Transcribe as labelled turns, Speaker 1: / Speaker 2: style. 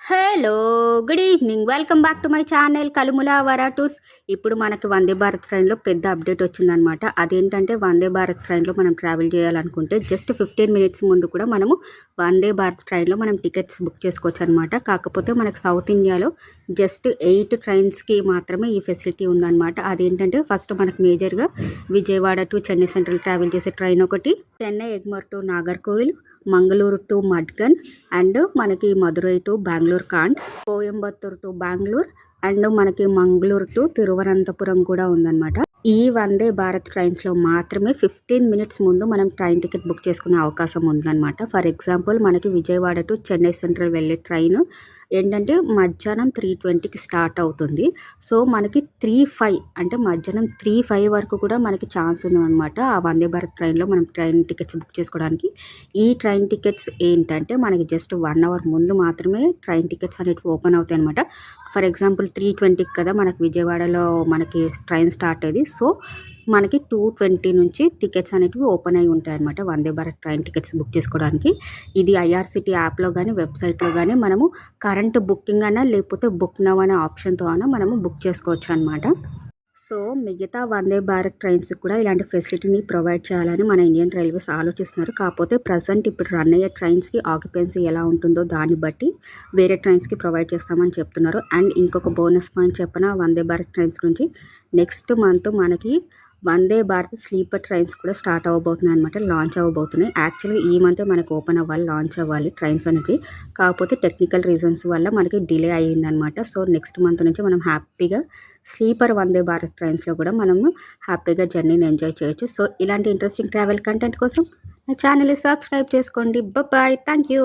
Speaker 1: Hello! Good evening. Welcome back to my channel కలుముల వరాటూస్. ఇప్పుడు మనకి వందే భారత్ ట్రైన్‌లో పెద్ద అప్డేట్ వచ్చిందనమాట. అదేంటంటే వందే భారత్ ట్రైన్‌లో మనం ట్రావెల్ చేయాలనుకుంటే జస్ట్ 15 మినిట్స్ ముందు కూడా మనము వందే భారత్ ట్రైన్‌లో మనం టికెట్స్ బుక్ చేసుకోవచ్చనమాట. కాకపోతే మనకు సౌత్ ఇండియాలో జస్ట్ 8 ట్రైన్స్‌కి మాత్రమే ఈ ఫెసిలిటీ ఉందనమాట. అదేంటంటే ఫస్ట్ మనకు మేజర్‌గా Vijayawada to Chennai central travel చేసే ట్రైన్ ఒకటి, Chennai Egmore to Nagercoil, Mangaluru to Madgaon and మనకి Madurai to Bengaluru Cantt, Coimbatore to Bengaluru and మనకి మంగళూరు టు తిరువనంతపురం కూడా ఉందన్నమాట. ఈ వందే భారత్ ట్రైన్స్లో మాత్రమే 15 మినిట్స్ ముందు మనం ట్రైన్ టికెట్ బుక్ చేసుకునే అవకాశం ఉందన్నమాట. ఫర్ ఎగ్జాంపుల్ మనకి విజయవాడ టు చెన్నై సెంట్రల్ వెళ్ళే ట్రైన్ ఏంటంటే మధ్యాహ్నం 3:20కి స్టార్ట్ అవుతుంది. సో మనకి 3:05 అంటే మధ్యాహ్నం 3:05 వరకు కూడా మనకి ఛాన్స్ ఉందన్నమాట. ఆ వందే భారత్ ట్రైన్లో మనం ట్రైన్ టికెట్స్ బుక్ చేసుకోవడానికి. ఈ ట్రైన్ టికెట్స్ ఏంటంటే మనకి జస్ట్ 1 అవర్ ముందు మాత్రమే ట్రైన్ టికెట్స్ అనేటివి ఓపెన్ అవుతాయి అనమాట. ఫర్ ఎగ్జాంపుల్ 3:20కి కదా మనకి విజయవాడలో మనకి ట్రైన్ స్టార్ట్ అయ్యేది. సో మనకి 2:20 నుంచి టికెట్స్ అనేటివి ఓపెన్ అయి ఉంటాయన్నమాట Vande Bharat train tickets book చేసుకోవడానికి. ఇది ఐఆర్సిటీ యాప్లో కానీ వెబ్సైట్లో కానీ మనము కరెంట్ బుకింగ్ అయినా లేకపోతే బుక్ నవ్ అనే ఆప్షన్తో అయినా మనము బుక్ చేసుకోవచ్చు అనమాట. సో మిగతా వందే భారత్ ట్రైన్స్ కూడా ఇలాంటి ఫెసిలిటీని ప్రొవైడ్ చేయాలని మన ఇండియన్ రైల్వేస్ ఆలోచిస్తున్నారు. కాకపోతే ప్రజెంట్ ఇప్పుడు రన్ అయ్యే ట్రైన్స్కి ఆక్యుపెన్సీ ఎలా ఉంటుందో దాన్ని బట్టి వేరే ట్రైన్స్కి ప్రొవైడ్ చేస్తామని చెప్తున్నారు. అండ్ ఇంకొక బోనస్ పాయింట్ చెప్పిన వందే భారత్ ట్రైన్స్ గురించి, నెక్స్ట్ మంత్ మనకి వందే భారత్ స్లీపర్ ట్రైన్స్ కూడా స్టార్ట్ అవ్వబోతున్నాయి అనమాట, లాంచ్ అవ్వబోతున్నాయి. యాక్చువల్గా ఈ మంత్ మనకు ఓపెన్ అవ్వాలి, లాంచ్ అవ్వాలి ట్రైన్స్ అనేవి. కాకపోతే టెక్నికల్ రీజన్స్ వల్ల మనకి డిలే అయ్యిందనమాట. సో నెక్స్ట్ మంత్ నుంచి మనం హ్యాపీగా స్లీపర్ వందే భారత్ ట్రైన్స్లో కూడా మనము హ్యాపీగా జర్నీని ఎంజాయ్ చేయొచ్చు. సో ఇలాంటి ఇంట్రెస్టింగ్ ట్రావెల్ కంటెంట్ కోసం నా ఛానల్ని సబ్స్క్రైబ్ చేసుకోండి. Bye, thank you.